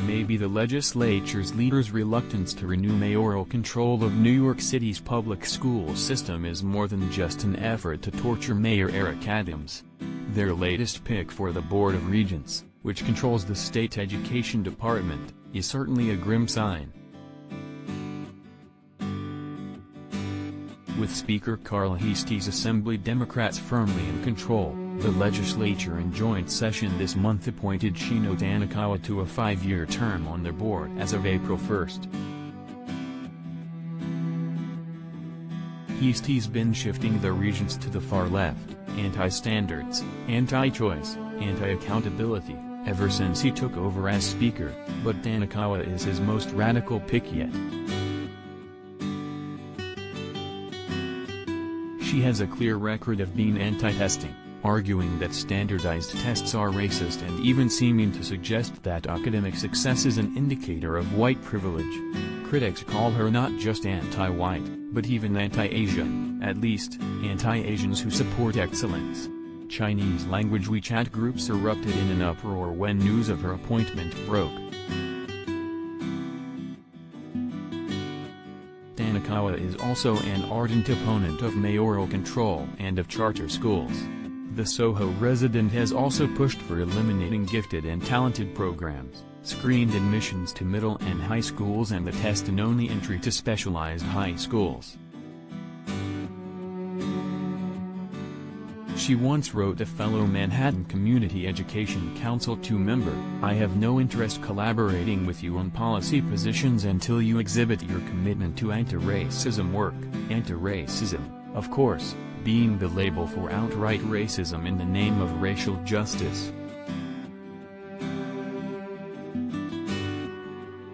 maybe the legislature's leaders' reluctance to renew mayoral control of New York City's public school system is more than just an effort to torture Mayor Eric Adams. Their latest pick for the Board of Regents, which controls the state education department, is certainly a grim sign. With Speaker Carl Heastie's Assembly Democrats firmly in control, the legislature in joint session this month appointed Shino Tanikawa to a 5-year term on their board as of April 1. Heastie's been shifting the regents to the far left, anti-standards, anti-choice, anti-accountability, ever since he took over as Speaker, but Tanikawa is his most radical pick yet. She has a clear record of being anti-testing, arguing that standardized tests are racist and even seeming to suggest that academic success is an indicator of white privilege. Critics call her not just anti-white, but even anti-Asian, at least, anti-Asians who support excellence. Chinese-language WeChat groups erupted in an uproar when news of her appointment broke. Tanikawa is also an ardent opponent of mayoral control and of charter schools. The Soho resident has also pushed for eliminating gifted and talented programs, screened admissions to middle and high schools and the test-and-only entry to specialized high schools. She once wrote a fellow Manhattan Community Education Council 2 member, "I have no interest collaborating with you on policy positions until you exhibit your commitment to anti-racism work." Anti-racism, of course, being the label for outright racism in the name of racial justice.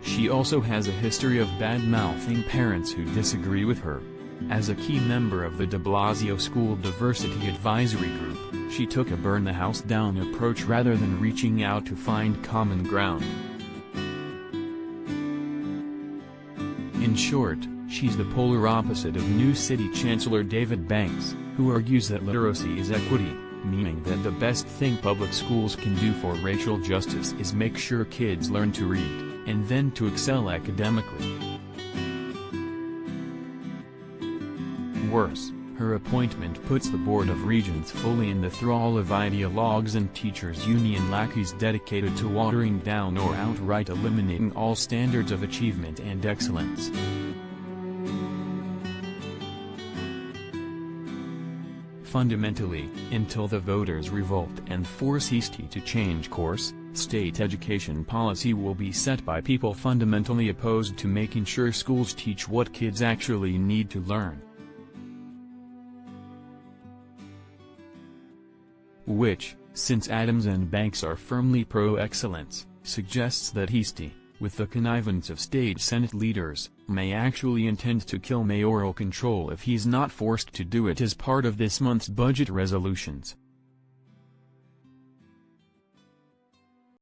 She also has a history of bad-mouthing parents who disagree with her. As a key member of the de Blasio School Diversity Advisory Group, she took a burn-the-house-down approach rather than reaching out to find common ground. In short, she's the polar opposite of New City Chancellor David Banks, who argues that literacy is equity, meaning that the best thing public schools can do for racial justice is make sure kids learn to read, and then to excel academically. Worse, her appointment puts the Board of Regents fully in the thrall of ideologues and teachers' union lackeys dedicated to watering down or outright eliminating all standards of achievement and excellence. Fundamentally, until the voters revolt and force Heastie to change course, state education policy will be set by people fundamentally opposed to making sure schools teach what kids actually need to learn. Which, since Adams and Banks are firmly pro-excellence, suggests that Heastie, with the connivance of state Senate leaders, may actually intend to kill mayoral control if he's not forced to do it as part of this month's budget resolutions.